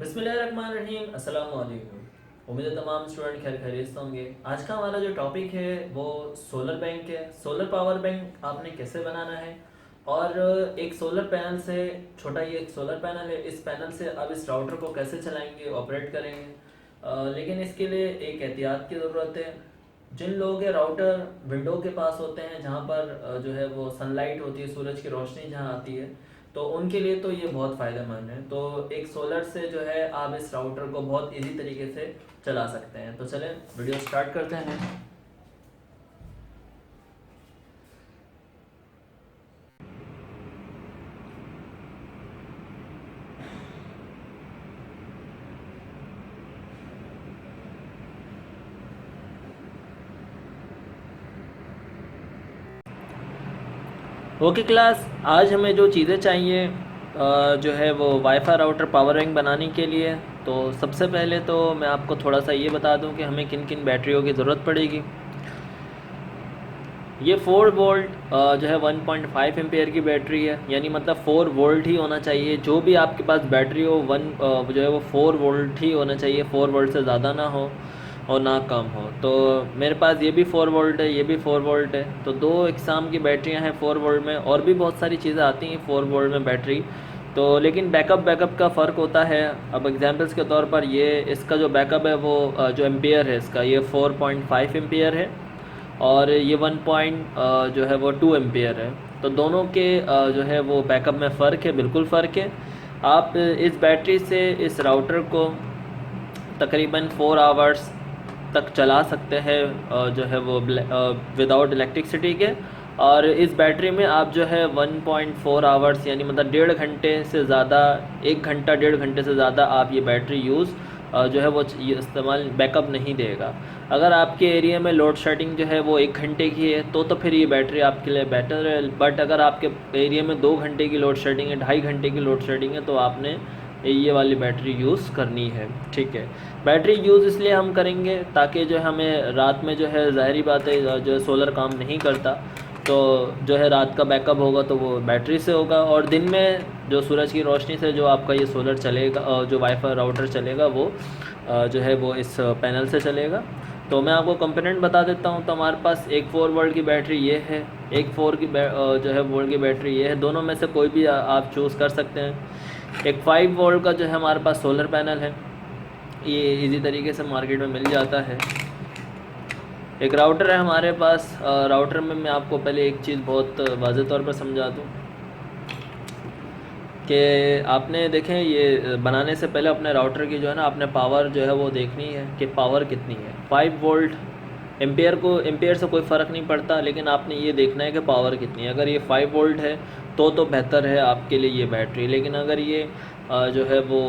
बिस्मिल्लाहिर्रहमानिर्रहीम। अस्सलाम वालेकुम। उम्मीद है तमाम स्टूडेंट खैर खैरियत से होंगे। आज का हमारा जो टॉपिक है वो सोलर बैंक है। सोलर पावर बैंक आपने कैसे बनाना है और एक सोलर पैनल से, छोटा ये एक सोलर पैनल है, इस पैनल से आप इस राउटर को कैसे चलाएंगे, ऑपरेट करेंगे। लेकिन इसके लिए एक एहतियात की ज़रूरत है। जिन लोगों के राउटर विंडो के पास होते हैं, जहाँ पर जो है वो सनलाइट होती है, सूरज की रोशनी जहाँ आती है, तो उनके लिए तो ये बहुत फ़ायदेमंद है। तो एक सोलर से जो है आप इस राउटर को बहुत इजी तरीके से चला सकते हैं। तो चलें वीडियो स्टार्ट करते हैं। ओके क्लास, आज हमें जो चीज़ें चाहिए जो है वो वाईफाई राउटर पावर बैंक बनाने के लिए। तो सबसे पहले तो मैं आपको थोड़ा सा ये बता दूं कि हमें किन किन बैटरियों की ज़रूरत पड़ेगी। ये 4 वोल्ट जो है 1.5 एम्पेयर की बैटरी है, यानी मतलब 4 वोल्ट ही होना चाहिए। जो भी आपके पास बैटरी हो जो है वो 4 वोल्ट ही होना चाहिए, 4 वोल्ट से ज़्यादा ना हो और ना कम हो। तो मेरे पास ये भी 4 वोल्ट है, ये भी 4 वोल्ट है। तो दो एग्जाम की बैटरियां हैं 4 वोल्ट में, और भी बहुत सारी चीज़ें आती हैं 4 वोल्ट में बैटरी। तो लेकिन बैकअप का फ़र्क होता है। अब एग्जांपल्स के तौर पर ये इसका जो बैकअप है वो जो एम्पेयर है इसका, ये 4.5 एम्पेयर है और ये 1 पॉइंट जो है वो 2 एम्पेयर है। तो दोनों के जो है वो बैकअप में फ़र्क है, बिल्कुल फ़र्क है। आप इस बैटरी से इस राउटर को तकरीबन 4 आवर्स तक चला सकते हैं जो है वो विदाउट इलेक्ट्रिसिटी के। और इस बैटरी में आप जो है 1.4 आवर्स यानी मतलब 1.5 घंटे से ज़्यादा, 1 घंटा 1.5 घंटे से ज़्यादा आप ये बैटरी यूज़ जो है वो इस्तेमाल बैकअप नहीं देगा। अगर आपके एरिया में लोड शेडिंग जो है वो 1 घंटे की है तो फिर ये बैटरी आपके लिए बेटर है। बट अगर आपके एरिया में 2 घंटे की लोड शेडिंग है, 2.5 घंटे की लोड शेडिंग है, तो आपने ये वाली बैटरी यूज़ करनी है। ठीक है, बैटरी यूज़ इसलिए हम करेंगे ताकि जो हमें रात में जो है, ज़ाहिरी बात है जो सोलर काम नहीं करता, तो जो है रात का बैकअप होगा तो वो बैटरी से होगा, और दिन में जो सूरज की रोशनी से जो आपका ये सोलर चलेगा, जो वाईफाई राउटर चलेगा, वो जो है वो इस पैनल से चलेगा। तो मैं आपको कंपोनेंट बता देता हूँ। तो हमारे पास एक 4 वोल्ट की बैटरी ये है, एक 4 की जो है वोल्ट की बैटरी ये है। दोनों में से कोई भी आप चूज़ कर सकते हैं। एक 5 वोल्ट का जो है हमारे पास सोलर पैनल है, ये इजी तरीके से मार्केट में मिल जाता है। एक राउटर है हमारे पास। राउटर में मैं आपको पहले एक चीज़ बहुत वाज़ेह तौर पर समझा दूँ कि आपने देखें, ये बनाने से पहले अपने राउटर की जो है ना, आपने पावर जो है वो देखनी है कि पावर कितनी है। 5 वोल्ट एम्पेयर से कोई फ़र्क नहीं पड़ता, लेकिन आपने ये देखना है कि पावर कितनी है। अगर ये 5 वोल्ट है तो बेहतर है आपके लिए ये बैटरी। लेकिन अगर ये जो है वो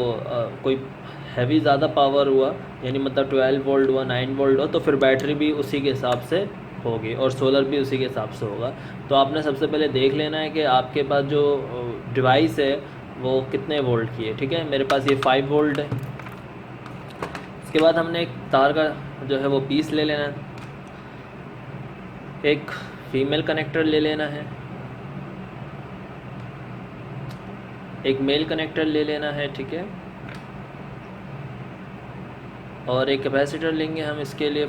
कोई हैवी ज़्यादा पावर हुआ, यानी मतलब 12 वोल्ट हुआ, 9 वोल्ट हो, तो फिर बैटरी भी उसी के हिसाब से होगी और सोलर भी उसी के हिसाब से होगा। तो आपने सबसे पहले देख लेना है कि आपके पास जो डिवाइस है वो कितने वोल्ट की है। ठीक है, मेरे पास ये 5 वोल्ट है। इसके बाद हमने एक तार का जो है वो पीस ले लेना है, एक फीमेल कनेक्टर ले लेना है, एक मेल कनेक्टर ले लेना है। ठीक है, और एक कैपेसिटर लेंगे हम इसके लिए।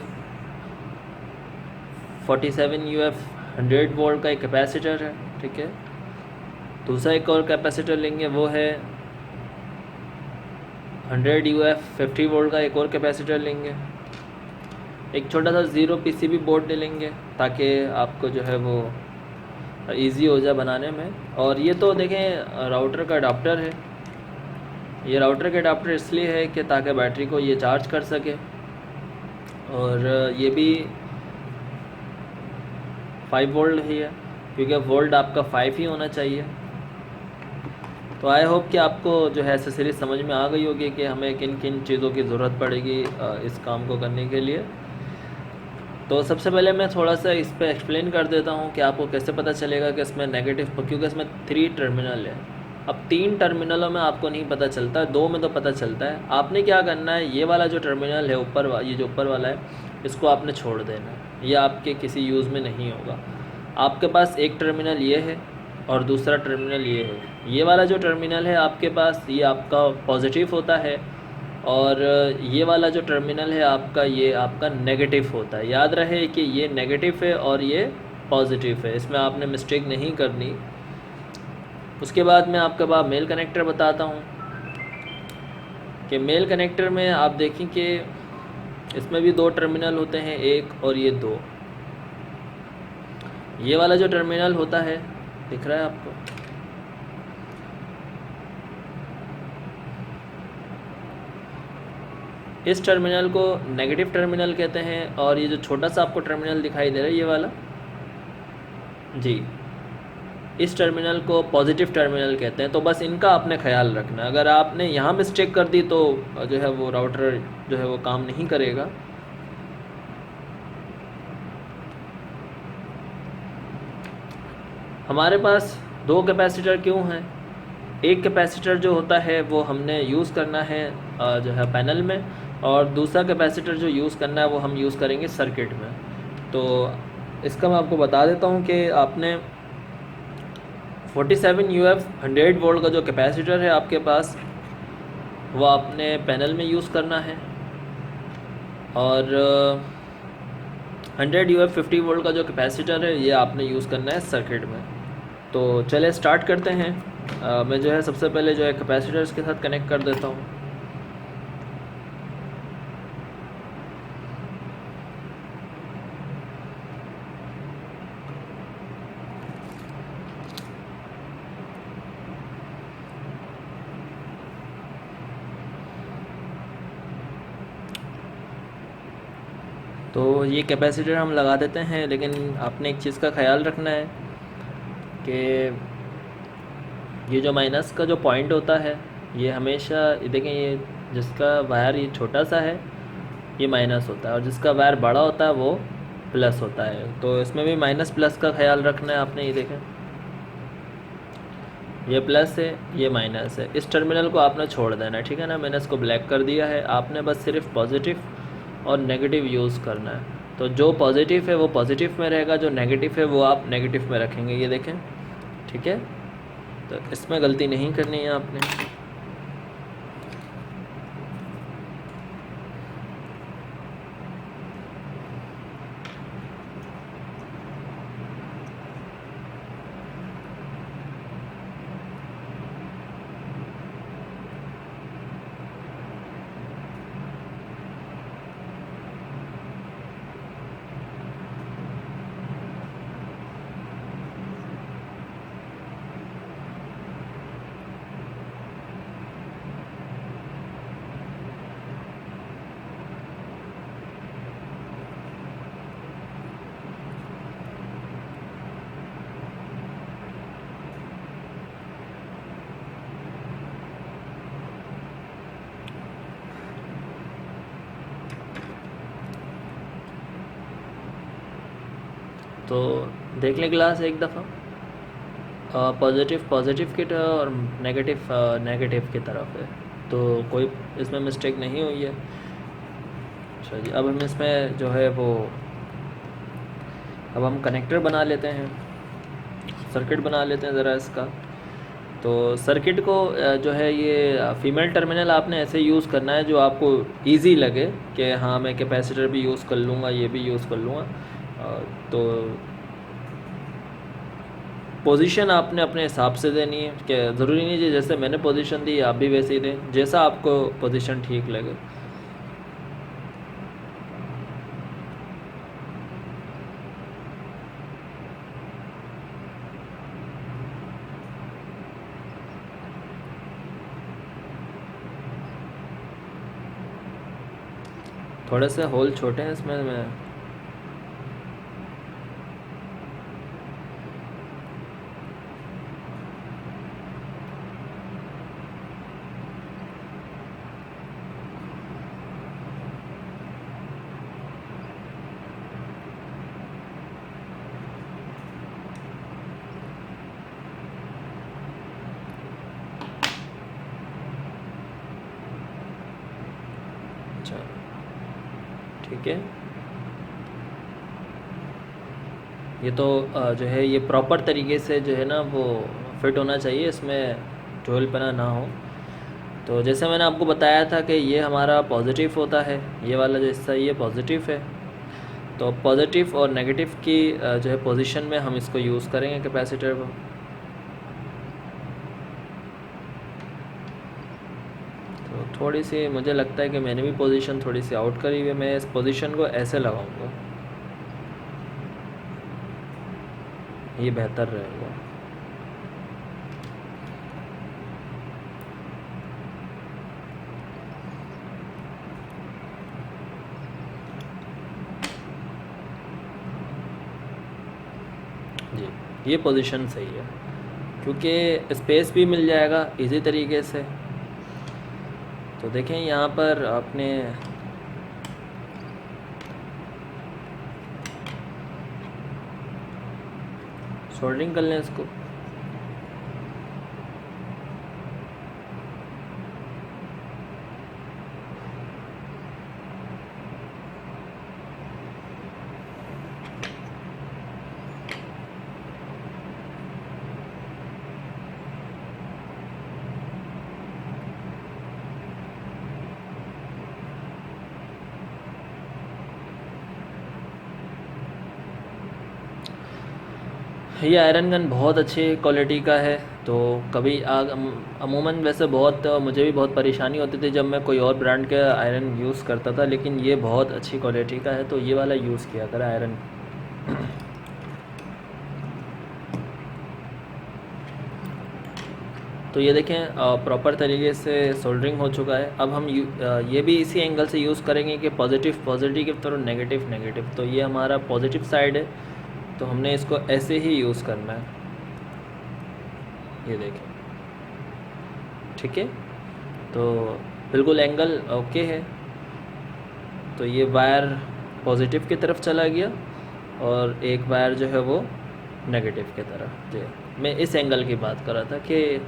47 UF 100 वोल्ट का एक कैपेसिटर है। ठीक है, दूसरा एक और कैपेसिटर लेंगे, वो है 100 UF 50 वोल्ट का एक और कैपेसिटर लेंगे। एक छोटा सा ज़ीरो PCB बोर्ड ले लेंगे ताकि आपको जो है वो इजी हो जाए बनाने में। और ये तो देखें राउटर का अडाप्टर है। ये राउटर का अडाप्टर इसलिए है कि ताकि बैटरी को ये चार्ज कर सके, और ये भी 5 वोल्ट ही है क्योंकि वोल्ट आपका 5 ही होना चाहिए। तो आई होप कि आपको जो है एसेसरीज समझ में आ गई होगी कि हमें किन किन चीज़ों की ज़रूरत पड़ेगी इस काम को करने के लिए। तो सबसे पहले मैं थोड़ा सा इस पर एक्सप्लेन कर देता हूँ कि आपको कैसे पता चलेगा कि इसमें नेगेटिव, क्योंकि इसमें 3 टर्मिनल है। अब 3 टर्मिनलों में आपको नहीं पता चलता, 2 में तो पता चलता है। आपने क्या करना है, ये वाला जो टर्मिनल है ये जो ऊपर वाला है, इसको आपने छोड़ देना है। ये आपके किसी यूज़ में नहीं होगा। आपके पास एक टर्मिनल ये है, और दूसरा टर्मिनल ये है। ये वाला जो टर्मिनल है आपके पास, ये आपका पॉजिटिव होता है, और ये वाला जो टर्मिनल है आपका, ये आपका नेगेटिव होता है। याद रहे कि ये नेगेटिव है और ये पॉजिटिव है, इसमें आपने मिस्टेक नहीं करनी। उसके बाद मैं आपके पास मेल कनेक्टर बताता हूँ कि मेल कनेक्टर में आप देखें कि इसमें भी दो टर्मिनल होते हैं, एक और ये दो। ये वाला जो टर्मिनल होता है, दिख रहा है आपको, इस टर्मिनल को नेगेटिव टर्मिनल कहते हैं, और ये जो छोटा सा आपको टर्मिनल दिखाई दे रहा है ये वाला, जी, इस टर्मिनल को पॉजिटिव टर्मिनल कहते हैं। तो बस इनका आपने ख्याल रखना। अगर आपने यहाँ मिस्टेक कर दी तो जो है वो राउटर जो है वो काम नहीं करेगा। हमारे पास दो कैपेसिटर क्यों हैं? एक कैपेसिटर जो होता है वो हमने यूज़ करना है जो है पैनल में, और दूसरा कैपेसिटर जो यूज़ करना है वो हम यूज़ करेंगे सर्किट में। तो इसका मैं आपको बता देता हूँ कि आपने 47 UF 100 वोल्ट का जो कैपेसिटर है आपके पास, वो आपने पैनल में यूज़ करना है, और 100 UF 50 वोल्ट का जो कैपेसिटर है ये आपने यूज़ करना है सर्किट में। तो चले स्टार्ट करते हैं। मैं जो है सबसे पहले जो है कैपेसिटर के साथ कनेक्ट कर देता हूँ। तो ये कैपेसिटर हम लगा देते हैं, लेकिन आपने एक चीज़ का ख्याल रखना है कि ये जो माइनस का जो पॉइंट होता है, ये हमेशा देखें, ये जिसका वायर ये छोटा सा है ये माइनस होता है, और जिसका वायर बड़ा होता है वो प्लस होता है। तो इसमें भी माइनस प्लस का ख्याल रखना है आपने। ये देखें, ये प्लस है, ये माइनस है, इस टर्मिनल को आपने छोड़ देना है, ठीक है ना। मैंने इसको ब्लैक कर दिया है, आपने बस सिर्फ पॉजिटिव और नेगेटिव यूज़ करना है। तो जो पॉजिटिव है वो पॉजिटिव में रहेगा, जो नेगेटिव है वो आप नेगेटिव में रखेंगे। ये देखें, ठीक है। तो इसमें गलती नहीं करनी है आपने। तो देख लें क्लास एक दफ़ा, पॉजिटिव पॉजिटिव की तरफ और नेगेटिव नेगेटिव की तरफ है, तो कोई इसमें मिस्टेक नहीं हुई है। अच्छा जी, अब हम इसमें जो है वो, अब हम कनेक्टर बना लेते हैं, सर्किट बना लेते हैं ज़रा इसका। तो सर्किट को जो है ये फीमेल टर्मिनल आपने ऐसे यूज़ करना है जो आपको इजी लगे कि हाँ मैं कैपेसिटर भी यूज़ कर लूँगा, ये भी यूज़ कर लूँगा। तो पोजीशन आपने अपने हिसाब से देनी है, कि ज़रूरी नहीं है जैसे मैंने पोजीशन दी आप भी वैसे ही दें, जैसा आपको पोजीशन ठीक लगे। थोड़े से होल छोटे हैं इसमें, मैं अच्छा ठीक है। ये तो जो है ये प्रॉपर तरीके से जो है ना वो फिट होना चाहिए, इसमें झोलपना ना हो। तो जैसे मैंने आपको बताया था कि ये हमारा पॉजिटिव होता है, ये वाला जो हिस्सा ये पॉजिटिव है। तो पॉजिटिव और नेगेटिव की जो है पोजीशन में हम इसको यूज़ करेंगे कैपेसिटर को। तो थोड़ी सी मुझे लगता है कि मैंने भी पोजीशन थोड़ी सी आउट करी हुई है, मैं इस पोजीशन को ऐसे लगाऊंगा, ये बेहतर रहेगा। जी, ये पोजीशन सही है क्योंकि स्पेस भी मिल जाएगा इजी तरीके से। तो देखें यहाँ पर आपने सोल्डरिंग कर लें इसको। ये आयरन गन बहुत अच्छी क्वालिटी का है। तो कभी अमूमन वैसे बहुत मुझे भी बहुत परेशानी होती थी जब मैं कोई और ब्रांड का आयरन यूज़ करता था, लेकिन ये बहुत अच्छी क्वालिटी का है तो ये वाला यूज़ किया करा आयरन। तो ये देखें प्रॉपर तरीके से सोल्डरिंग हो चुका है। अब हम ये भी इसी एंगल से यूज़ करेंगे कि पॉजिटिव पॉजिटिव की तरफ, नेगेटिव नेगेटिव। तो ये हमारा पॉजिटिव साइड है, तो हमने इसको ऐसे ही यूज़ करना है, ये देखें, ठीक है। तो बिल्कुल एंगल ओके है। तो ये वायर पॉजिटिव की तरफ चला गया और एक वायर जो है वो नेगेटिव की तरफ। जी, मैं इस एंगल की बात कर रहा था कि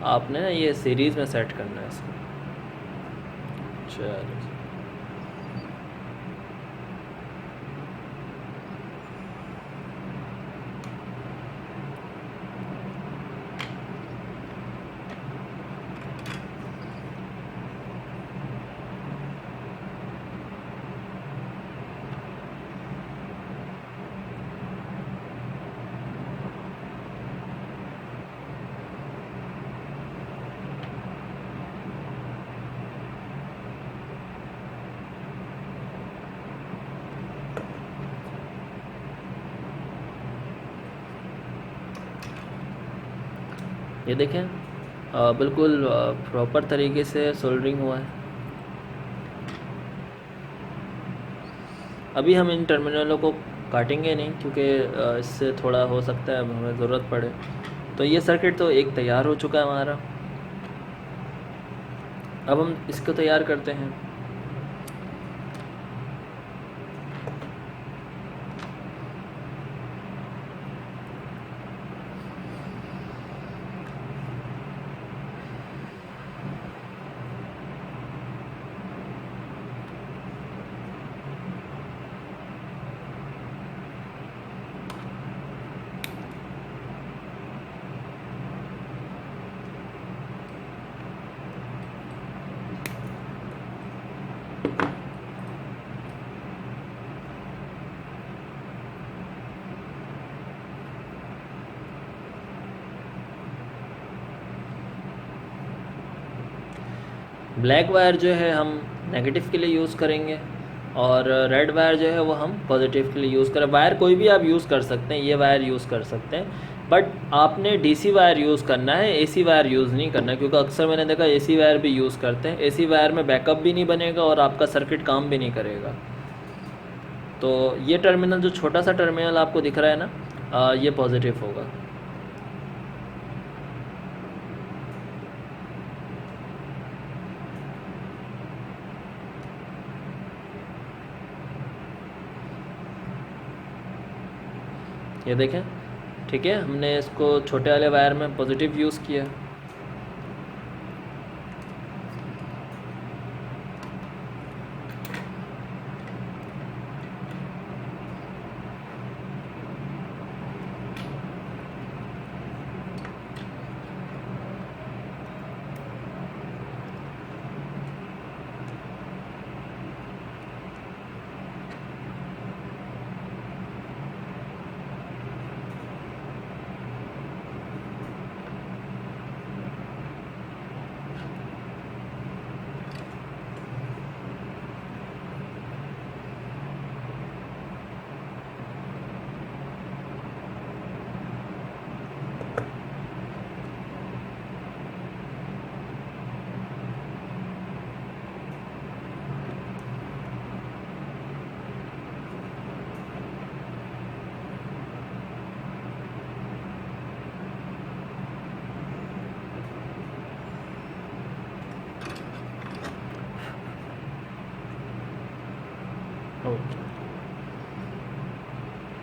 आपने ना ये सीरीज़ में सेट करना है इसको। चलो, ये देखें बिल्कुल प्रॉपर तरीके से सोल्डरिंग हुआ है। अभी हम इन टर्मिनलों को काटेंगे नहीं क्योंकि इससे थोड़ा हो सकता है हमें ज़रूरत पड़े। तो ये सर्किट तो एक तैयार हो चुका है हमारा। अब हम इसको तैयार करते हैं। ब्लैक वायर जो है हम नेगेटिव के लिए यूज़ करेंगे और रेड वायर जो है वो हम पॉजिटिव के लिए यूज़ करें। वायर कोई भी आप यूज़ कर सकते हैं, ये वायर यूज़ कर सकते हैं, बट आपने डीसी वायर यूज़ करना है, एसी वायर यूज़ नहीं करना, क्योंकि अक्सर मैंने देखा एसी वायर भी यूज़ करते हैं। एसी वायर में बैकअप भी नहीं बनेगा और आपका सर्किट काम भी नहीं करेगा। तो ये टर्मिनल जो छोटा सा टर्मिनल आपको दिख रहा है ना, ये पॉजिटिव होगा। ये देखें, ठीक है, हमने इसको छोटे वाले वायर में पॉजिटिव यूज़ किया।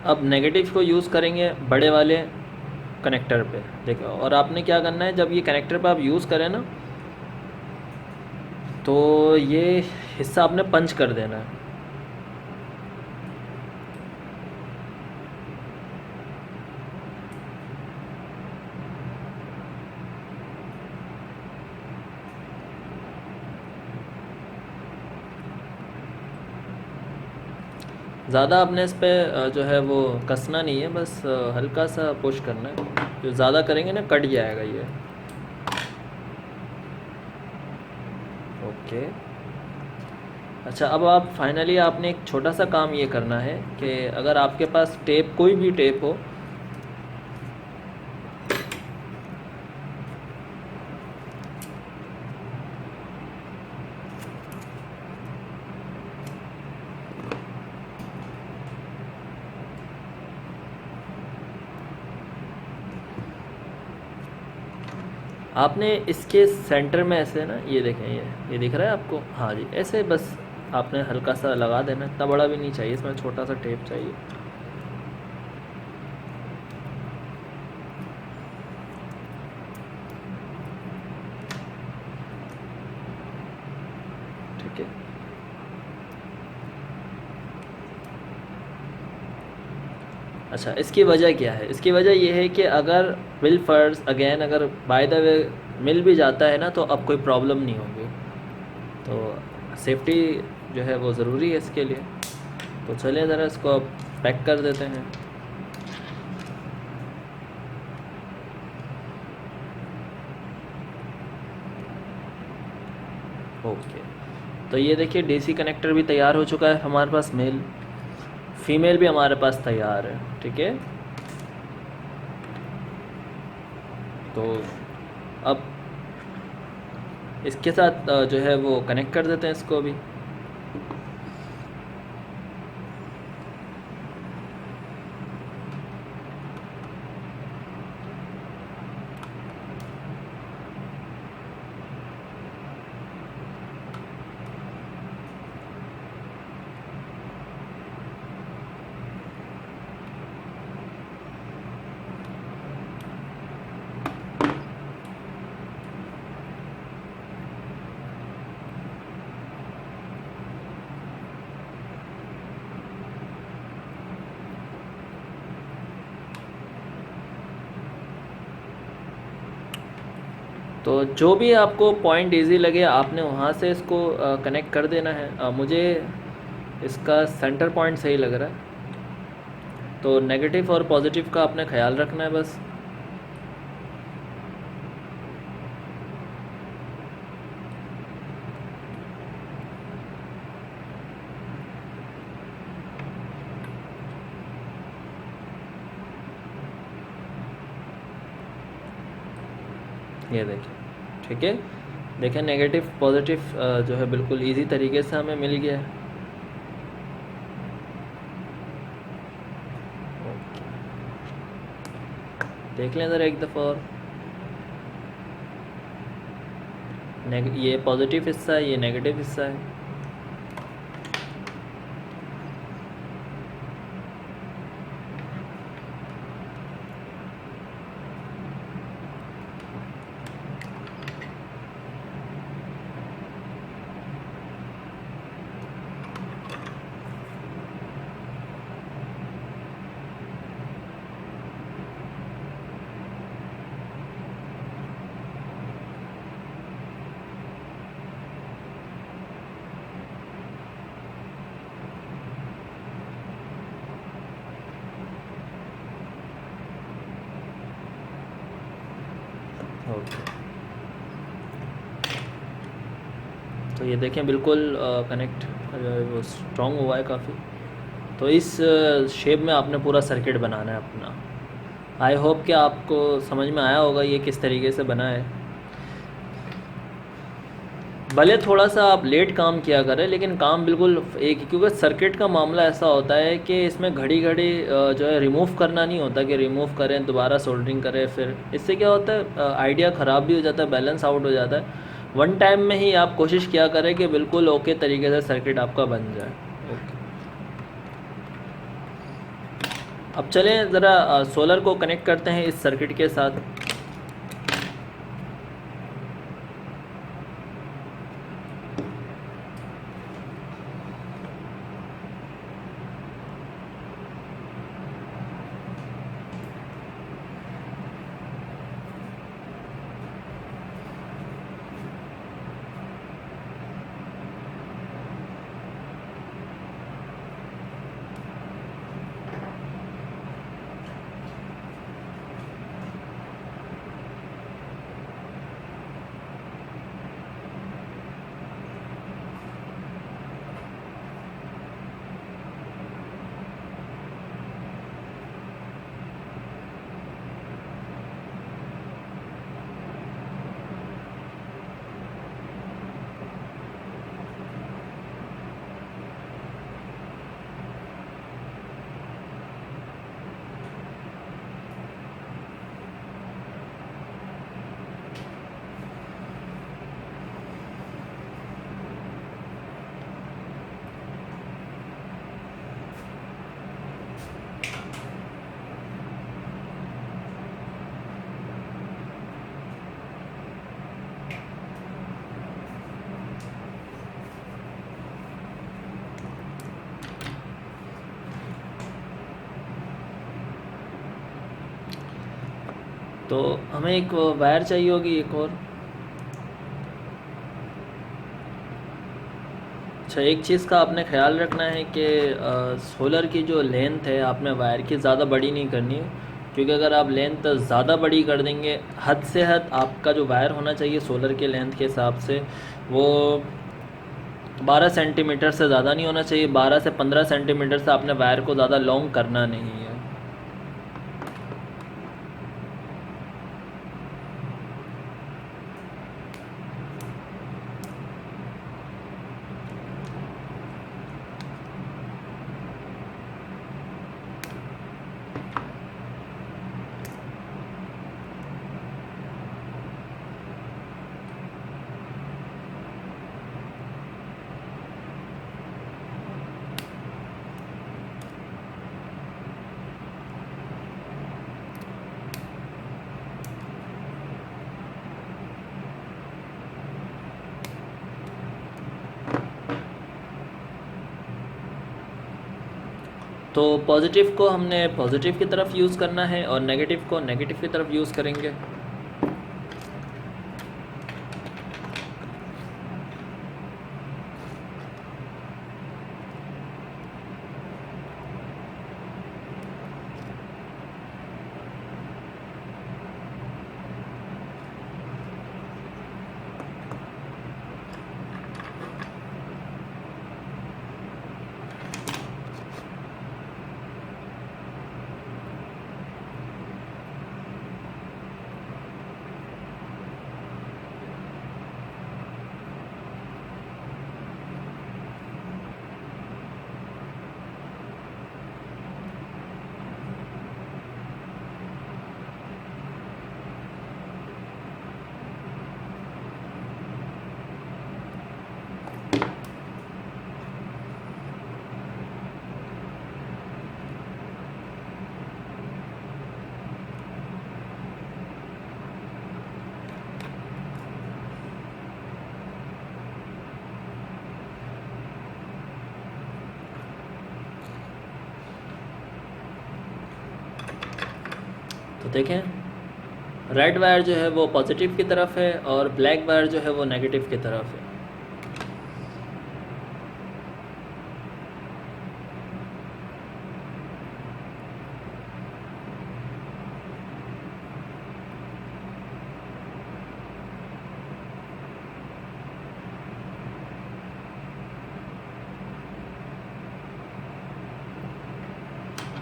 अब नेगेटिव को यूज़ करेंगे बड़े वाले कनेक्टर पे, देखो। और आपने क्या करना है, जब ये कनेक्टर पे आप यूज़ करें ना, तो ये हिस्सा आपने पंच कर देना है। ज़्यादा आपने इस पे जो है वो कसना नहीं है, बस हल्का सा पुश करना है। जो ज़्यादा करेंगे ना कट जाएगा ये। ओके। अच्छा, अब आप फाइनली आपने एक छोटा सा काम ये करना है कि अगर आपके पास टेप, कोई भी टेप हो, आपने इसके सेंटर में ऐसे ना, ये देखें, ये दिख रहा है आपको? हाँ जी, ऐसे बस आपने हल्का सा लगा देना, इतना बड़ा भी नहीं चाहिए, इसमें छोटा सा टेप चाहिए। ठीक है। अच्छा, इसकी वजह क्या है? इसकी वजह ये है कि अगर विल फर्स्ट अगेन, अगर बाय द वे मिल भी जाता है ना, तो अब कोई प्रॉब्लम नहीं होगी। तो सेफ्टी जो है वो ज़रूरी है इसके लिए। तो चलिए ज़रा इसको अब पैक कर देते हैं। ओके, तो ये देखिए डीसी कनेक्टर भी तैयार हो चुका है हमारे पास, मेल फीमेल भी हमारे पास तैयार है। ठीक है, तो अब इसके साथ जो है वो कनेक्ट कर देते हैं इसको भी। तो जो भी आपको पॉइंट इजी लगे आपने वहाँ से इसको कनेक्ट कर देना है। मुझे इसका सेंटर पॉइंट सही लग रहा है, तो नेगेटिव और पॉजिटिव का आपने ख्याल रखना है बस। ये देखिए, ठीक है, देखें नेगेटिव पॉजिटिव जो है बिल्कुल इजी तरीके से हमें मिल गया है। देख लें ज़रा एक दफ़ा और। ये पॉजिटिव हिस्सा है, ये नेगेटिव हिस्सा है। ओके, तो ये देखें बिल्कुल कनेक्ट वो स्ट्रॉन्ग हुआ है काफ़ी। तो इस शेप में आपने पूरा सर्किट बनाना है अपना। आई होप कि आपको समझ में आया होगा ये किस तरीके से बना है। भले थोड़ा सा आप लेट काम किया करें, लेकिन काम बिल्कुल एक, क्योंकि सर्किट का मामला ऐसा होता है कि इसमें घड़ी घड़ी जो है रिमूव करना नहीं होता कि रिमूव करें दोबारा सोल्डरिंग करें, फिर इससे क्या होता है आइडिया ख़राब भी हो जाता है, बैलेंस आउट हो जाता है। वन टाइम में ही आप कोशिश किया करें कि बिल्कुल ओके तरीके से सर्किट आपका बन जाए। ओके, अब चलें ज़रा सोलर को कनेक्ट करते हैं इस सर्किट के साथ। तो हमें एक वायर चाहिए होगी एक और। अच्छा, एक चीज़ का आपने ख्याल रखना है कि सोलर की जो लेंथ है आपने वायर की ज़्यादा बड़ी नहीं करनी है, क्योंकि अगर आप लेंथ ज़्यादा बड़ी कर देंगे, हद से हद आपका जो वायर होना चाहिए सोलर के लेंथ के हिसाब से वो 12 सेंटीमीटर से ज़्यादा नहीं होना चाहिए। 12 से 15 सेंटीमीटर से आपने वायर को ज़्यादा लॉन्ग करना नहीं है। तो पॉजिटिव को हमने पॉजिटिव की तरफ यूज़ करना है और नेगेटिव को नेगेटिव की तरफ यूज़ करेंगे। तो देखें, रेड वायर जो है वो पॉजिटिव की तरफ है और ब्लैक वायर जो है वो नेगेटिव की तरफ है।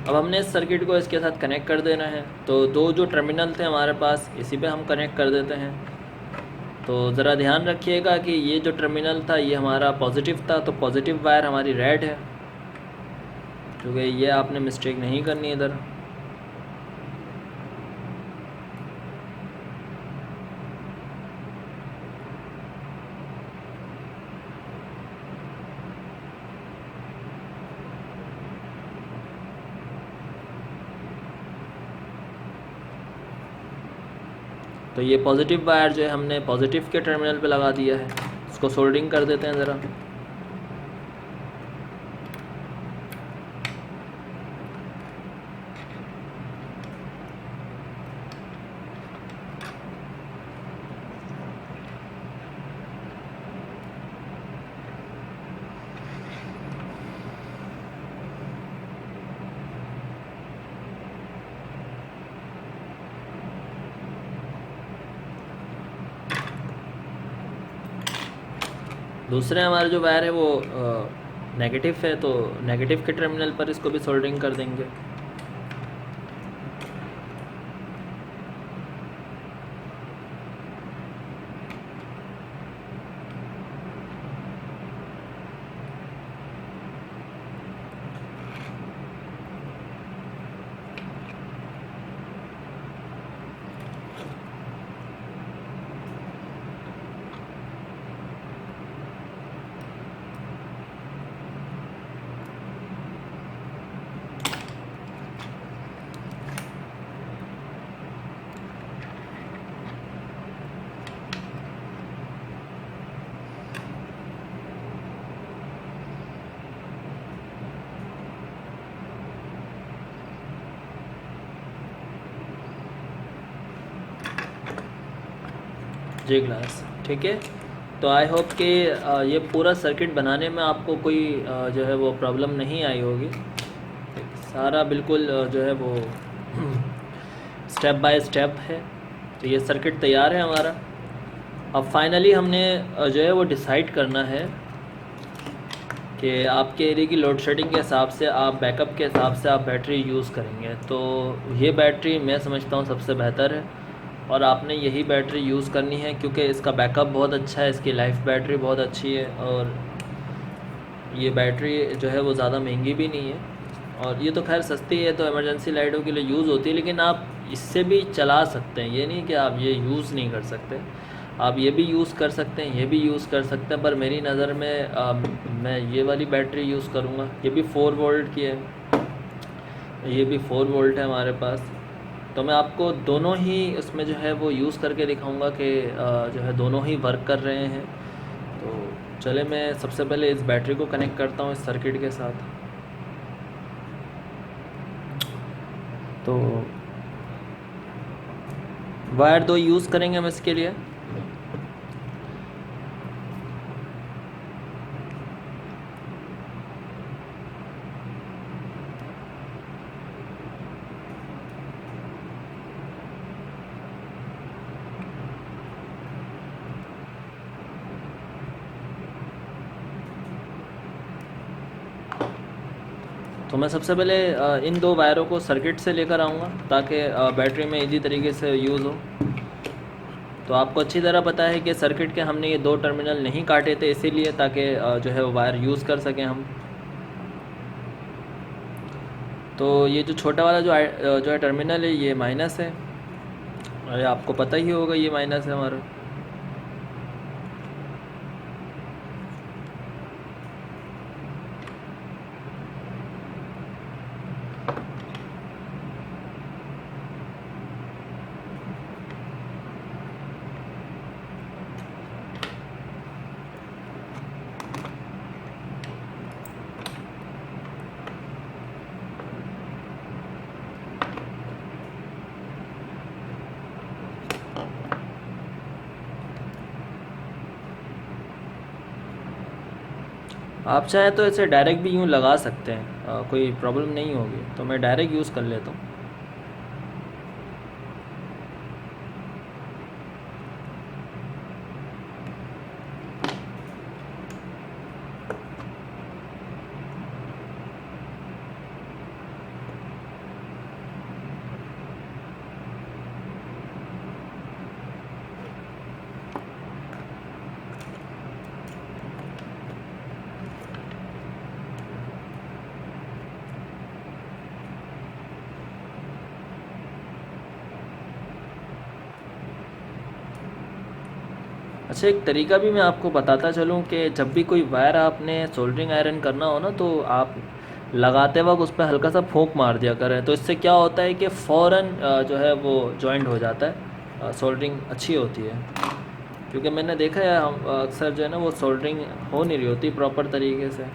अब हमने इस सर्किट को इसके साथ कनेक्ट कर देना है। तो दो जो टर्मिनल थे हमारे पास, इसी पे हम कनेक्ट कर देते हैं। तो ज़रा ध्यान रखिएगा कि ये जो टर्मिनल था ये हमारा पॉजिटिव था, तो पॉजिटिव वायर हमारी रेड है, क्योंकि ये आपने मिस्टेक नहीं करनी इधर। तो ये पॉजिटिव वायर जो है हमने पॉजिटिव के टर्मिनल पे लगा दिया है। इसको सोल्डरिंग कर देते हैं ज़रा। दूसरे हमारे जो वायर है वो नेगेटिव है, तो नेगेटिव के टर्मिनल पर इसको भी सोल्डरिंग कर देंगे। जी ग्लास, ठीक है। तो आई होप कि ये पूरा सर्किट बनाने में आपको कोई जो है वो प्रॉब्लम नहीं आई होगी। सारा बिल्कुल जो है वो स्टेप बाय स्टेप है। तो ये सर्किट तैयार है हमारा। अब फाइनली हमने जो है वो डिसाइड करना है कि आपके एरिया की लोड शेडिंग के हिसाब से आप बैकअप के हिसाब से आप बैटरी यूज़ करेंगे। तो ये बैटरी मैं समझता हूँ सबसे बेहतर है और आपने यही बैटरी यूज़ करनी है, क्योंकि इसका बैकअप बहुत अच्छा है, इसकी लाइफ बैटरी बहुत अच्छी है और ये बैटरी जो है वो ज़्यादा महंगी भी नहीं है। और ये तो खैर सस्ती है, तो इमरजेंसी लाइटों के लिए यूज़ होती है, लेकिन आप इससे भी चला सकते हैं। ये नहीं कि आप ये यूज़ नहीं कर सकते, आप ये भी यूज़ कर सकते हैं, ये भी यूज़ कर सकते हैं। पर मेरी नज़र में मैं ये वाली बैटरी यूज़ करूँगा। ये भी 4 वोल्ट की है, ये भी 4 वोल्ट है हमारे पास। तो मैं आपको दोनों ही उसमें जो है वो यूज़ करके दिखाऊंगा कि जो है दोनों ही वर्क कर रहे हैं। तो चले मैं सबसे पहले इस बैटरी को कनेक्ट करता हूँ इस सर्किट के साथ। तो वायर 2 यूज़ करेंगे हम इसके लिए। तो मैं सबसे पहले इन 2 वायरों को सर्किट से लेकर आऊँगा ताकि बैटरी में इजी तरीके से यूज़ हो। तो आपको अच्छी तरह पता है कि सर्किट के हमने ये 2 टर्मिनल नहीं काटे थे, इसीलिए ताकि जो है वो वायर यूज़ कर सकें हम। तो ये जो छोटा वाला जो है टर्मिनल है ये माइनस है, अरे आपको पता ही होगा ये माइनस है हमारा। आप चाहे तो इसे डायरेक्ट भी यूँ लगा सकते हैं, कोई प्रॉब्लम नहीं होगी। तो मैं डायरेक्ट यूज़ कर लेता हूँ। अच्छा, एक तरीका भी मैं आपको बताता चलूँ कि जब भी कोई वायर आपने सोल्डरिंग आयरन करना हो ना, तो आप लगाते वक्त उस पर हल्का सा फूंक मार दिया करें। तो इससे क्या होता है कि फ़ौरन जो है वो जॉइंट हो जाता है। सोल्डरिंग अच्छी होती है, क्योंकि मैंने देखा है हम अक्सर जो है ना वो सोल्डरिंग हो नहीं रही होती प्रॉपर तरीके से।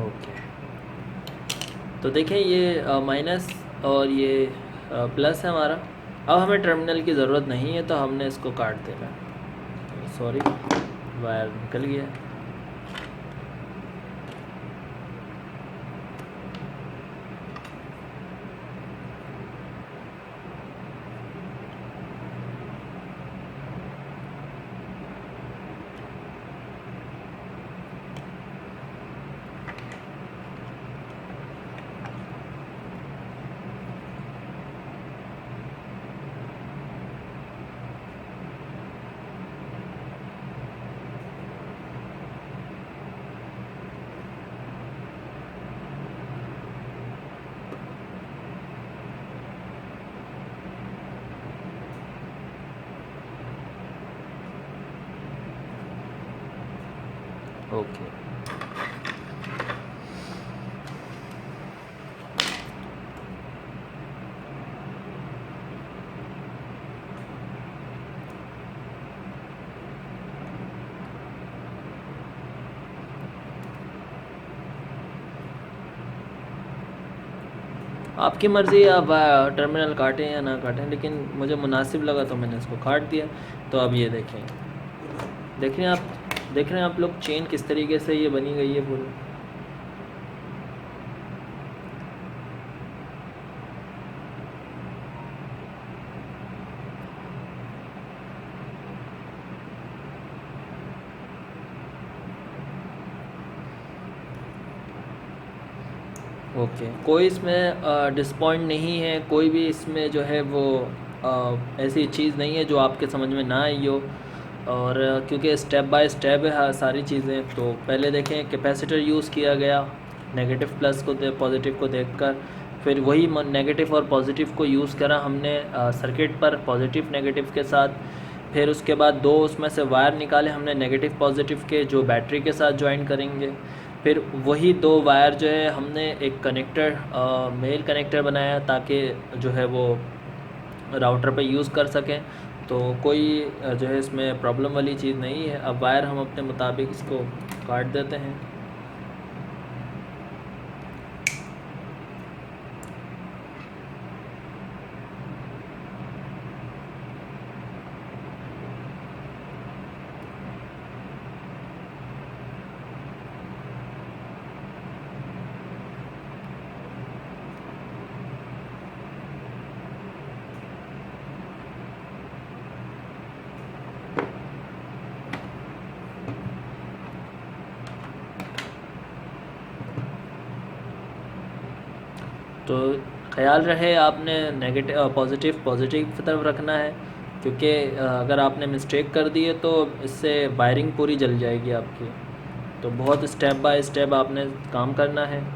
ओके, तो देखें ये माइनस और ये प्लस है हमारा। अब हमें टर्मिनल की ज़रूरत नहीं है तो हमने इसको काट देना। सॉरी, वायर निकल गया। ओके, आपकी मर्ज़ी, आप टर्मिनल काटें या ना काटें, लेकिन मुझे मुनासिब लगा तो मैंने इसको काट दिया। तो अब ये देखें, देख रहे हैं आप लोग चेन किस तरीके से ये बनी गई है पूरी। ओके, कोई इसमें डिसपॉइंट नहीं है, कोई भी इसमें जो है वो ऐसी चीज़ नहीं है जो आपके समझ में ना आई हो। और क्योंकि स्टेप बाय स्टेप है सारी चीज़ें, तो पहले देखें कैपेसिटर यूज़ किया गया नेगेटिव प्लस को पॉजिटिव को देखकर, फिर वही नेगेटिव और पॉजिटिव को यूज़ करा हमने सर्किट पर पॉजिटिव नेगेटिव के साथ। फिर उसके बाद दो उसमें से वायर निकाले हमने नेगेटिव पॉजिटिव के, जो बैटरी के साथ ज्वाइन करेंगे। फिर वही दो वायर जो है हमने एक कनेक्टर मेल कनेक्टर बनाया ताकि जो है वो राउटर पे यूज़ कर सकें। तो कोई जो है इसमें प्रॉब्लम वाली चीज़ नहीं है। अब वायर हम अपने मुताबिक इसको काट देते हैं। तो ख्याल रहे आपने नेगेटिव पॉजिटिव की तरफ रखना है, क्योंकि अगर आपने मिस्टेक कर दी है तो इससे वायरिंग पूरी जल जाएगी आपकी। तो बहुत स्टेप बाय स्टेप आपने काम करना है।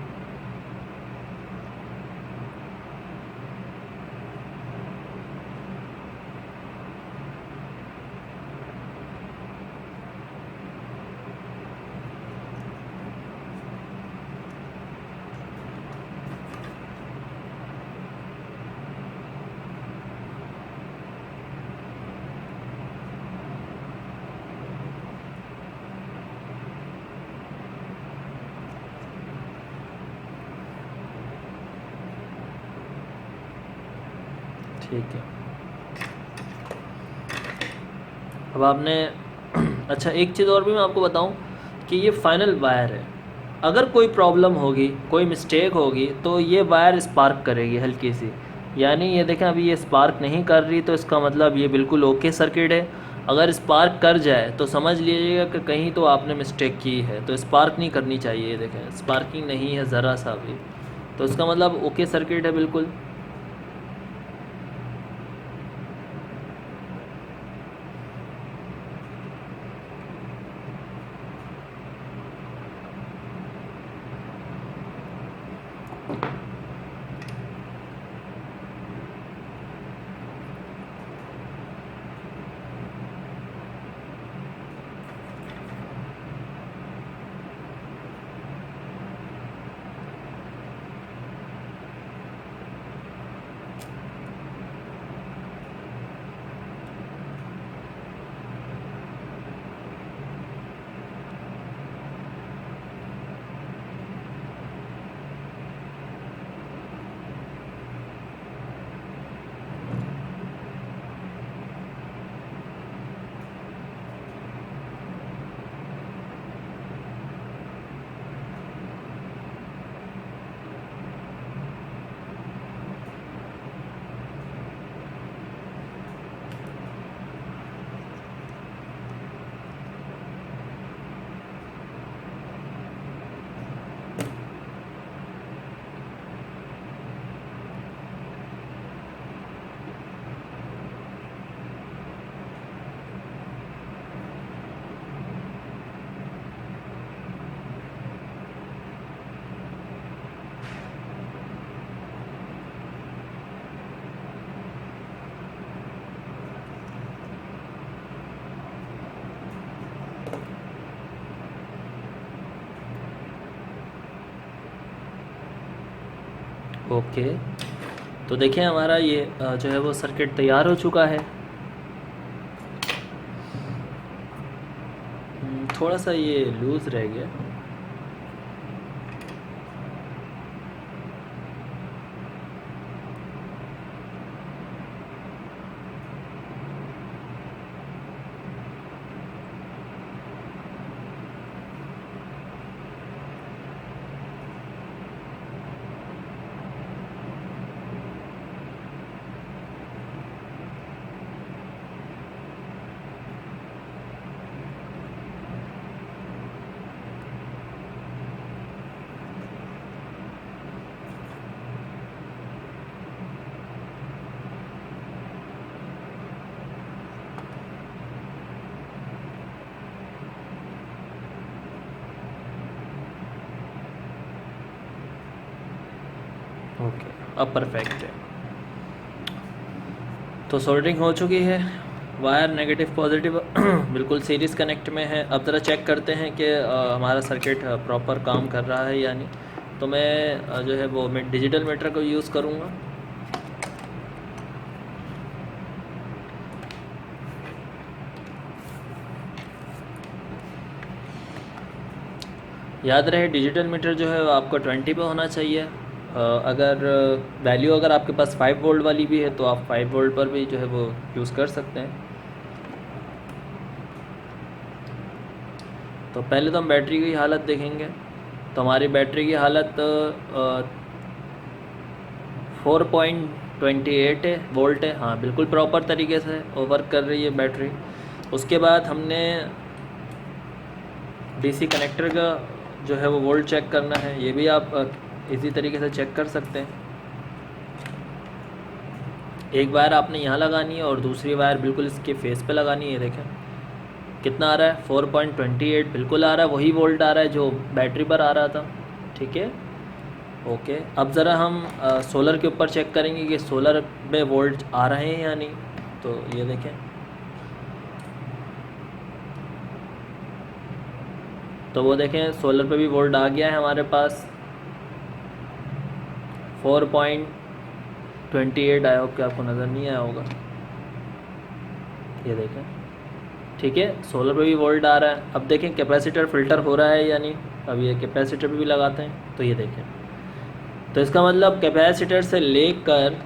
ठीक है, अब आपने अच्छा एक चीज़ और भी मैं आपको बताऊं कि ये फाइनल वायर है, अगर कोई प्रॉब्लम होगी, कोई मिस्टेक होगी, तो ये वायर स्पार्क करेगी हल्की सी। यानी ये देखें अभी ये स्पार्क नहीं कर रही, तो इसका मतलब ये बिल्कुल ओके सर्किट है। अगर स्पार्क कर जाए तो समझ लीजिएगा कि कहीं तो आपने मिस्टेक की है, तो स्पार्क नहीं करनी चाहिए। ये देखें स्पार्किंग नहीं है ज़रा सा भी, तो इसका मतलब ओके सर्किट है बिल्कुल। ओके, तो देखिए हमारा ये जो है वो सर्किट तैयार हो चुका है। थोड़ा सा ये लूज़ रह गया। ओके, अब परफेक्ट है। तो सोल्डरिंग हो चुकी है, वायर नेगेटिव पॉजिटिव बिल्कुल सीरीज़ कनेक्ट में है। अब ज़रा चेक करते हैं कि हमारा सर्किट प्रॉपर काम कर रहा है या नहीं। तो मैं जो है वो मैं डिजिटल मीटर को यूज़ करूँगा। याद रहे डिजिटल मीटर जो है वो आपको 20 पे होना चाहिए। अगर वैल्यू अगर आपके पास 5 वोल्ट वाली भी है तो आप 5 वोल्ट पर भी जो है वो यूज़ कर सकते हैं। तो पहले तो हम बैटरी की हालत देखेंगे। तो हमारी बैटरी की हालत 4.28 है वोल्ट है, हाँ बिल्कुल प्रॉपर तरीके से वो वर्क कर रही है बैटरी। उसके बाद हमने डीसी कनेक्टर का जो है वो वोल्ट चेक करना है। ये भी आप इसी तरीके से चेक कर सकते हैं। एक वायर आपने यहाँ लगानी है और दूसरी वायर बिल्कुल इसके फेस पे लगानी है। देखें कितना आ रहा है, 4.28 बिल्कुल आ रहा है, वही वोल्ट आ रहा है जो बैटरी पर आ रहा था। ठीक है, ओके। अब ज़रा हम सोलर के ऊपर चेक करेंगे कि सोलर में वोल्ट आ रहे हैं या नहीं। तो ये देखें, तो वो देखें सोलर पे भी वोल्ट आ गया है हमारे पास 4.28। आई होप कि आपको नज़र नहीं आया होगा। ये देखें, ठीक है, सोलर पे भी वोल्ट आ रहा है। अब देखें कैपेसिटर फ़िल्टर हो रहा है या नहीं। अब ये कैपेसिटर पे भी लगाते हैं, तो ये देखें, तो इसका मतलब कैपेसिटर से लेकर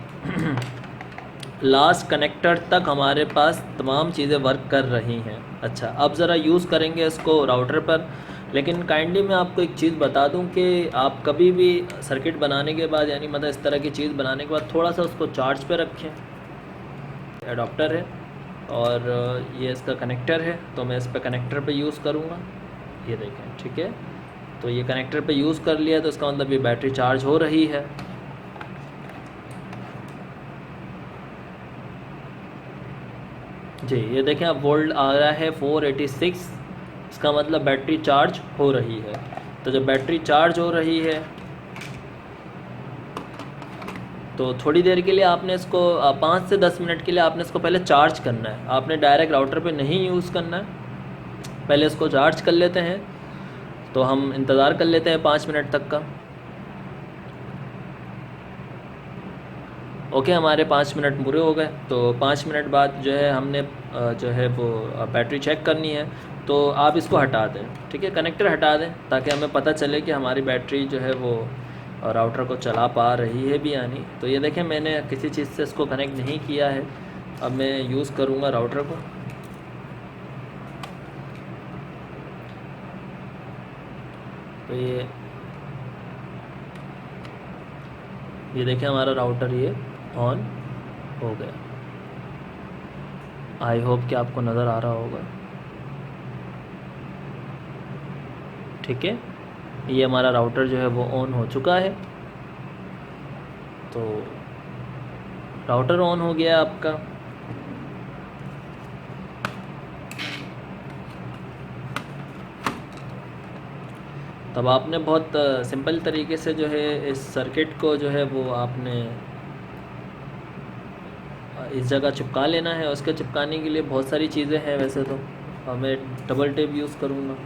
लास्ट कनेक्टर तक हमारे पास तमाम चीज़ें वर्क कर रही हैं। अच्छा, अब ज़रा यूज़ करेंगे इसको राउटर पर। लेकिन काइंडली मैं आपको एक चीज़ बता दूं कि आप कभी भी सर्किट बनाने के बाद, यानी मतलब इस तरह की चीज़ बनाने के बाद थोड़ा सा उसको चार्ज पे रखें। एडाप्टर है और ये इसका कनेक्टर है, तो मैं इस पर कनेक्टर पे यूज़ करूँगा। ये देखें, ठीक है, तो ये कनेक्टर पे यूज़ कर लिया, तो इसका मतलब ये बैटरी चार्ज हो रही है। जी, ये देखें अब वोल्ट आ रहा है 486, इसका मतलब बैटरी चार्ज हो रही है। तो जब बैटरी चार्ज हो रही है तो थोड़ी देर के लिए आपने इसको 5 से 10 मिनट के लिए आपने इसको पहले चार्ज करना है। आपने डायरेक्ट राउटर पे नहीं यूज़ करना है, पहले इसको चार्ज कर लेते हैं। तो हम इंतज़ार कर लेते हैं 5 मिनट तक का। ओके, हमारे 5 मिनट पूरे हो गए। तो 5 मिनट बाद जो है हमने जो है वो बैटरी चेक करनी है। तो आप इसको हटा दें, ठीक है, कनेक्टर हटा दें, ताकि हमें पता चले कि हमारी बैटरी जो है वो राउटर को चला पा रही है भी या नहीं। तो ये देखें, मैंने किसी चीज़ से इसको कनेक्ट नहीं किया है। अब मैं यूज़ करूँगा राउटर को। तो ये देखें, हमारा राउटर ये ऑन हो गया। आई होप कि आपको नज़र आ रहा होगा, ठीक है। ये हमारा राउटर जो है वो ऑन हो चुका है। तो राउटर ऑन हो गया आपका। तब आपने बहुत सिंपल तरीके से जो है इस सर्किट को जो है वो आपने इस जगह चिपका लेना है। उसके चिपकाने के लिए बहुत सारी चीज़ें हैं वैसे तो, और मैं डबल टेप यूज़ करूँगा।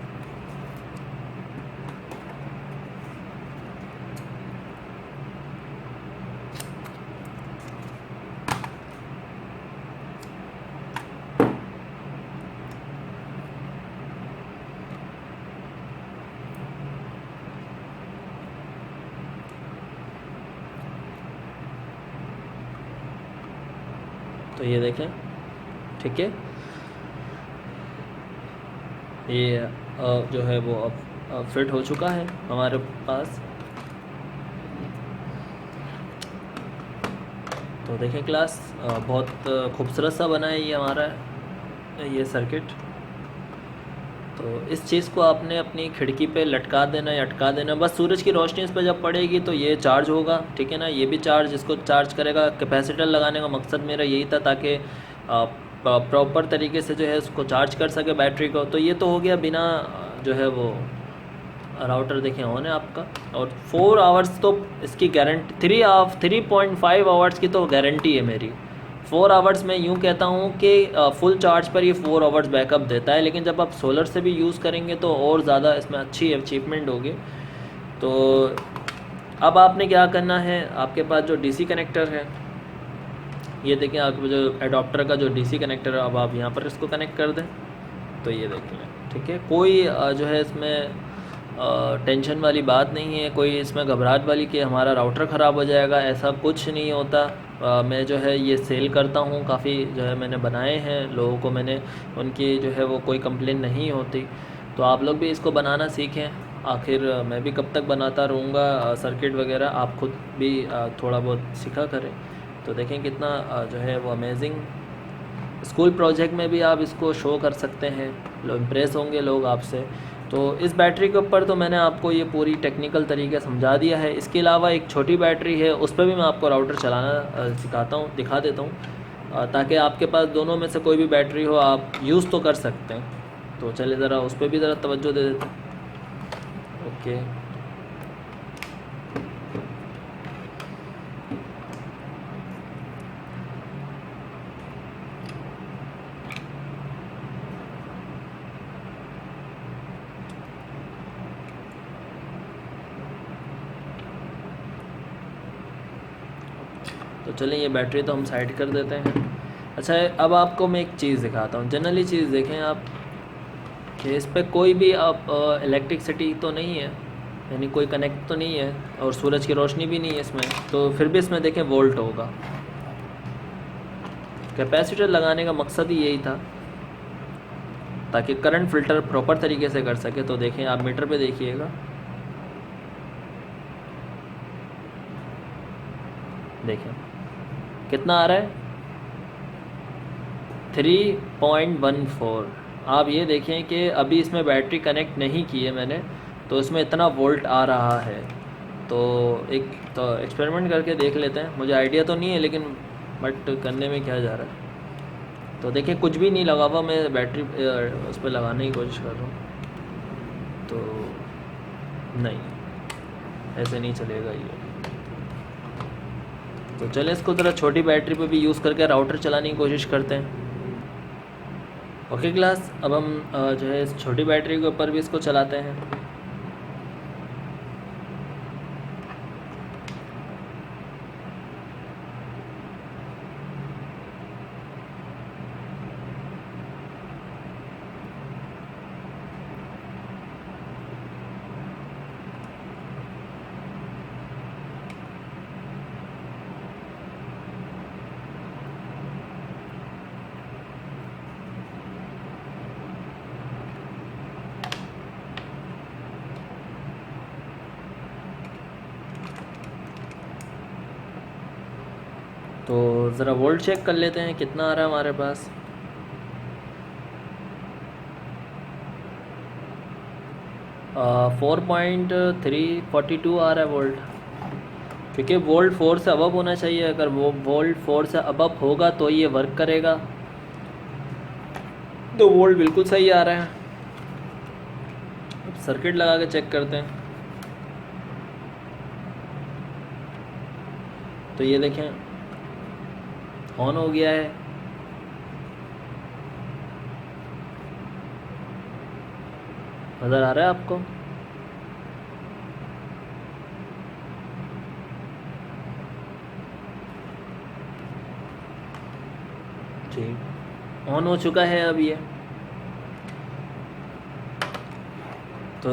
तो ये देखें, ठीक है, ये जो है वो अब फिट हो चुका है हमारे पास। तो देखें क्लास, बहुत खूबसूरत सा बना है ये हमारा ये सर्किट। तो इस चीज़ को आपने अपनी खिड़की पे लटका देना या अटका देना। बस सूरज की रोशनी इस पर जब पड़ेगी तो ये चार्ज होगा, ठीक है ना। ये भी चार्ज, इसको चार्ज करेगा। कैपेसिटर लगाने का मकसद मेरा यही था, ताकि प्रॉपर तरीके से जो है उसको चार्ज कर सके बैटरी को। तो ये तो हो गया बिना जो है वो राउटर देखें ऑन है आपका। और 4 आवर्स तो इसकी गारंटी, 3.5 आवर्स की तो गारंटी है मेरी। 4 आवर्स मैं यूँ कहता हूँ कि फुल चार्ज पर ये 4 आवर्स बैकअप देता है। लेकिन जब आप सोलर से भी यूज़ करेंगे तो और ज़्यादा इसमें अच्छी अचीवमेंट होगी। तो अब आपने क्या करना है, आपके पास जो डीसी कनेक्टर है, ये देखें, आपको जो एडाप्टर का जो डीसी कनेक्टर है, अब आप यहाँ पर इसको कनेक्ट कर दें। तो ये देख लें, ठीक है। कोई जो है इसमें टेंशन वाली बात नहीं है, कोई इसमें घबराहट वाली कि हमारा राउटर ख़राब हो जाएगा, ऐसा कुछ नहीं होता। मैं जो है ये सेल करता हूँ, काफ़ी जो है मैंने बनाए हैं लोगों को, मैंने उनकी जो है वो कोई कंप्लेन नहीं होती। तो आप लोग भी इसको बनाना सीखें। आखिर मैं भी कब तक बनाता रहूँगा सर्किट वगैरह, आप खुद भी थोड़ा बहुत सीखा करें। तो देखें कितना जो है वो अमेजिंग। स्कूल प्रोजेक्ट में भी आप इसको शो कर सकते हैं, लोग इम्प्रेस होंगे लोग आपसे। तो इस बैटरी के ऊपर तो मैंने आपको ये पूरी टेक्निकल तरीके समझा दिया है। इसके अलावा एक छोटी बैटरी है, उस पर भी मैं आपको राउटर चलाना सिखाता हूँ, दिखा देता हूँ, ताकि आपके पास दोनों में से कोई भी बैटरी हो, आप यूज़ तो कर सकते हैं। तो चलिए ज़रा उस पर भी ज़रा तवज्जो दे देते हैं। ओके, तो चलें ये बैटरी तो हम साइड कर देते हैं। अच्छा है, अब आपको मैं एक चीज़ दिखाता हूँ। जनरली चीज़ देखें आप कि इस पर कोई भी आप इलेक्ट्रिसिटी तो नहीं है, यानी कोई कनेक्ट तो नहीं है, और सूरज की रोशनी भी नहीं है इसमें। तो फिर भी इसमें देखें वोल्ट होगा। कैपेसिटर लगाने का मकसद ही यही था ताकि करंट फ़िल्टर प्रॉपर तरीके से कर सके। तो देखें आप मीटर पे देखिएगा, देखें कितना आ रहा है, 3.14। आप ये देखें कि अभी इसमें बैटरी कनेक्ट नहीं की है मैंने, तो इसमें इतना वोल्ट आ रहा है। तो एक तो एक्सपेरिमेंट करके देख लेते हैं। मुझे आइडिया तो नहीं है लेकिन बट करने में क्या जा रहा है। तो देखिए कुछ भी नहीं लगा हुआ, मैं बैटरी उस पर लगाने की कोशिश कर रहा हूँ, तो नहीं, ऐसे नहीं चलेगा ये। तो चलें इसको ज़रा छोटी बैटरी पे भी यूज़ करके राउटर चलाने की कोशिश करते हैं। ओके क्लास, अब हम जो है इस छोटी बैटरी के ऊपर भी इसको चलाते हैं। तो ज़रा वोल्ट चेक कर लेते हैं कितना आ रहा है हमारे पास। फोर पॉइंट 342 आ रहा है वोल्ट, क्योंकि वोल्ट 4 से अबव होना चाहिए। अगर वो वोल्ट 4 से अबव होगा तो ये वर्क करेगा। तो वोल्ट बिल्कुल सही आ रहा है। अब सर्किट लगा के चेक करते हैं। तो ये देखें ऑन हो गया है। नज़र आ रहा है आपको? ठीक, ऑन हो चुका है अब ये। तो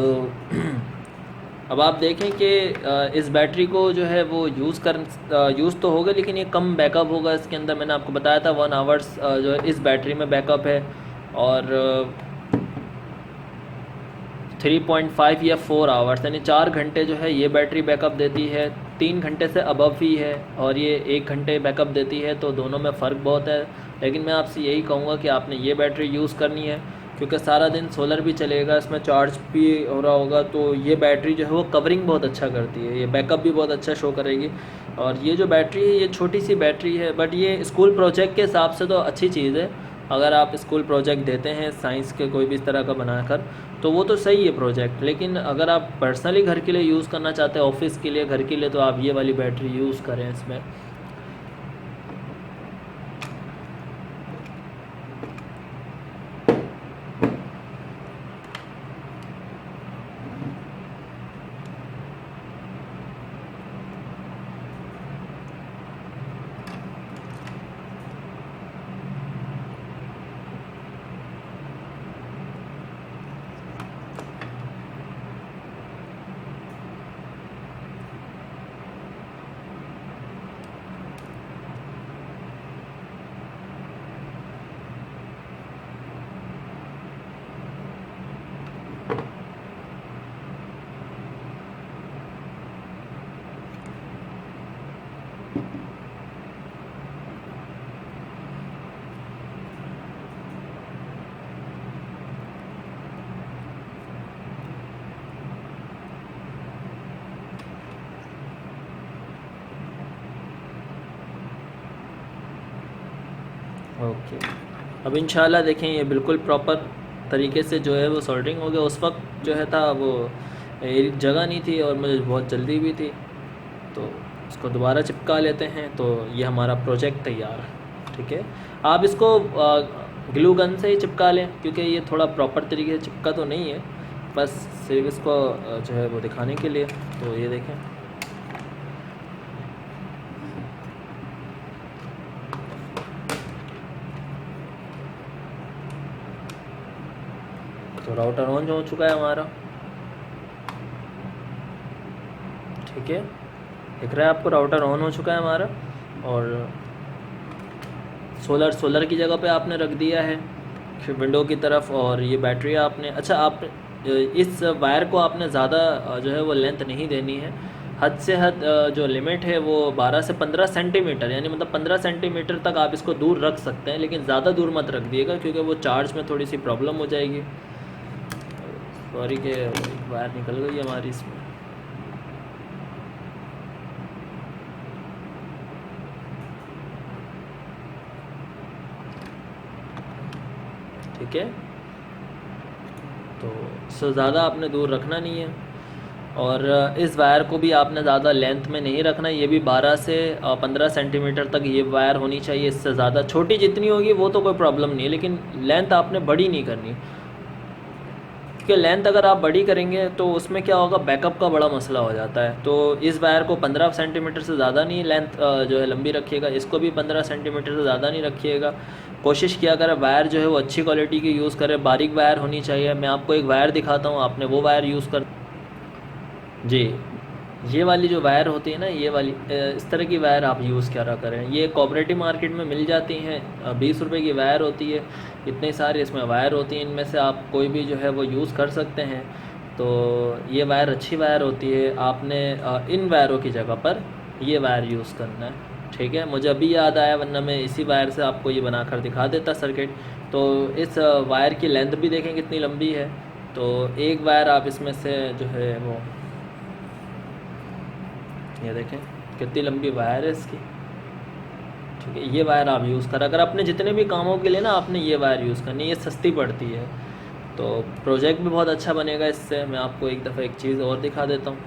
अब आप देखें कि इस बैटरी को जो है वो यूज़ तो होगा, लेकिन ये कम बैकअप होगा इसके अंदर। मैंने आपको बताया था 1 आवर्स जो है इस बैटरी में बैकअप है, और 3.5 या 4 आवर्स यानी 4 घंटे जो है ये बैटरी बैकअप देती है। 3 घंटे से अबव ही है, और ये 1 घंटे बैकअप देती है। तो दोनों में फ़र्क बहुत है। लेकिन मैं आपसे यही कहूँगा कि आपने ये बैटरी यूज़ करनी है, क्योंकि सारा दिन सोलर भी चलेगा, इसमें चार्ज भी हो रहा होगा। तो ये बैटरी जो है वो कवरिंग बहुत अच्छा करती है, ये बैकअप भी बहुत अच्छा शो करेगी। और ये जो बैटरी है ये छोटी सी बैटरी है, बट ये स्कूल प्रोजेक्ट के हिसाब से तो अच्छी चीज़ है। अगर आप स्कूल प्रोजेक्ट देते हैं साइंस के कोई भी इस तरह का बनाकर, तो वो तो सही है प्रोजेक्ट। लेकिन अगर आप पर्सनली घर के लिए यूज़ करना चाहते हैं, ऑफिस के लिए, घर के लिए, तो आप ये वाली बैटरी यूज़ करें इसमें। ओके, अब इंशाल्लाह देखें ये बिल्कुल प्रॉपर तरीके से जो है वो सोल्डरिंग हो गया। उस वक्त जो है था वो जगह नहीं थी और मुझे बहुत जल्दी भी थी, तो इसको दोबारा चिपका लेते हैं। तो ये हमारा प्रोजेक्ट तैयार है। ठीक है, आप इसको ग्लू गन से ही चिपका लें, क्योंकि ये थोड़ा प्रॉपर तरीके से चिपका तो नहीं है, बस सिर्फ इसको जो है वो दिखाने के लिए। तो ये देखें, तो राउटर ऑन हो चुका है हमारा। ठीक है, दिख रहा है आपको, राउटर ऑन हो चुका है हमारा। और सोलर की जगह पे आपने रख दिया है। विंडो की तरफ। और ये बैटरी आपने, अच्छा आप इस वायर को आपने ज़्यादा जो है वो लेंथ नहीं देनी है। हद से हद जो लिमिट है वो 12 से 15 सेंटीमीटर, यानी मतलब 15 सेंटीमीटर तक आप इसको दूर रख सकते हैं, लेकिन ज़्यादा दूर मत रख दिएगा क्योंकि वो चार्ज में थोड़ी सी प्रॉब्लम हो जाएगी। सॉरी कि वायर निकल गई हमारी इसमें। ठीक है, तो इससे ज़्यादा आपने दूर रखना नहीं है। और इस वायर को भी आपने ज़्यादा लेंथ में नहीं रखना, ये भी 12 से 15 सेंटीमीटर तक ये वायर होनी चाहिए। इससे ज़्यादा छोटी जितनी होगी वो तो कोई प्रॉब्लम नहीं है, लेकिन लेंथ आपने बड़ी नहीं करनी, क्योंकि लेंथ अगर आप बड़ी करेंगे तो उसमें क्या होगा, बैकअप का बड़ा मसला हो जाता है। तो इस वायर को 15 सेंटीमीटर से ज़्यादा नहीं लेंथ जो है लंबी रखिएगा, इसको भी 15 सेंटीमीटर से ज़्यादा नहीं रखिएगा। कोशिश किया करें वायर जो है वो अच्छी क्वालिटी की यूज़ करें, बारीक वायर होनी चाहिए। मैं आपको एक वायर दिखाता हूँ, आपने वो वायर यूज़ कर जी। ये वाली जो वायर होती है ना, ये वाली इस तरह की वायर आप यूज़ करा करें। ये कोऑपरेटिव मार्केट में मिल जाती हैं, 20 रुपए की वायर होती है। इतने सारे इसमें वायर होती हैं, इनमें से आप कोई भी जो है वो यूज़ कर सकते हैं। तो ये वायर अच्छी वायर होती है, आपने इन वायरों की जगह पर ये वायर यूज़ करना है। ठीक है, मुझे अभी याद आया, वरना मैं इसी वायर से आपको ये बनाकर दिखा देता सर्किट। तो इस वायर की लेंथ भी देखें कितनी लंबी है। तो एक वायर आप इसमें से जो है वो, ये देखें कितनी लंबी वायर है इसकी। ठीक है, ये वायर आप यूज़ करा अगर अपने जितने भी कामों के लिए ना आपने ये वायर यूज़ करनी, ये सस्ती पड़ती है। तो प्रोजेक्ट भी बहुत अच्छा बनेगा इससे। मैं आपको एक दफ़ा एक चीज़ और दिखा देता हूँ।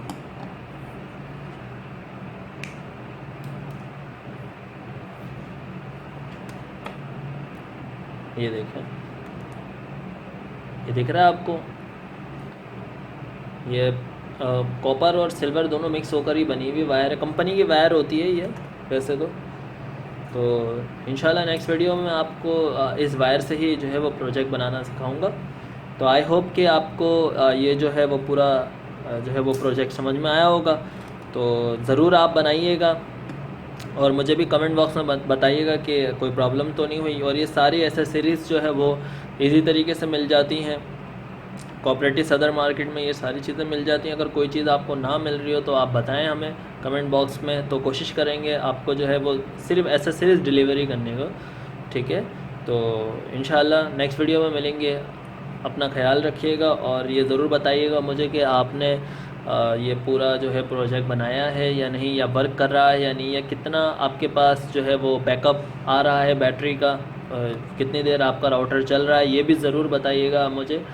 ये देखें, ये दिख रहा है आपको, ये कॉपर और सिल्वर दोनों मिक्स होकर ही बनी हुई वायर है, कंपनी की वायर होती है ये वैसे तो इंशाल्लाह नेक्स्ट वीडियो में मैं आपको इस वायर से ही जो है वो प्रोजेक्ट बनाना सिखाऊंगा। तो आई होप कि आपको ये जो है वो पूरा जो है वो प्रोजेक्ट समझ में आया होगा। तो ज़रूर आप बनाइएगा और मुझे भी कमेंट बॉक्स में बताइएगा कि कोई प्रॉब्लम तो नहीं हुई। और ये सारी एसेसरीज़ जो है वो इजी तरीके से मिल जाती हैं, कोऑपरेटिव सदर मार्केट में ये सारी चीज़ें मिल जाती हैं। अगर कोई चीज़ आपको ना मिल रही हो तो आप बताएं हमें कमेंट बॉक्स में, तो कोशिश करेंगे आपको जो है वो सिर्फ एसेसरीज़ डिलीवरी करने को। ठीक है, तो इंशाल्लाह नेक्स्ट वीडियो में मिलेंगे। अपना ख्याल रखिएगा और ये ज़रूर बताइएगा मुझे कि आपने ये पूरा जो है प्रोजेक्ट बनाया है या नहीं, या वर्क कर रहा है या नहीं, या कितना आपके पास जो है वो बैकअप आ रहा है बैटरी का, कितनी देर आपका राउटर चल रहा है, ये भी ज़रूर बताइएगा मुझे,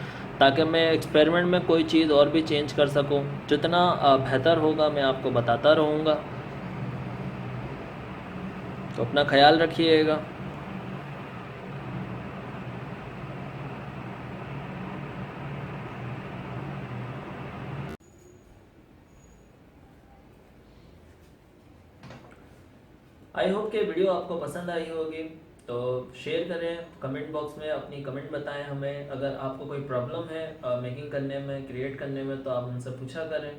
ताकि मैं एक्सपेरिमेंट में कोई चीज़ और भी चेंज कर सकूं। जितना बेहतर होगा मैं आपको बताता रहूँगा। तो अपना ख्याल रखिएगा। आई होप कि वीडियो आपको पसंद आई होगी। तो शेयर करें, कमेंट बॉक्स में अपनी कमेंट बताएं हमें। अगर आपको कोई प्रॉब्लम है मेकिंग करने में, क्रिएट करने में, तो आप उनसे पूछा करें।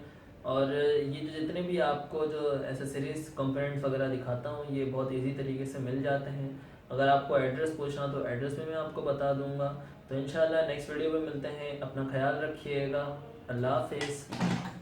और ये जो जितने भी आपको जो एसेसरीज कंपोनेंट्स वगैरह दिखाता हूँ ये बहुत इजी तरीके से मिल जाते हैं। अगर आपको एड्रेस पूछना तो एड्रेस भी मैं आपको बता दूँगा। तो इंशाल्लाह नेक्स्ट वीडियो में मिलते हैं। अपना ख्याल रखिएगा। अल्लाह हाफिज़।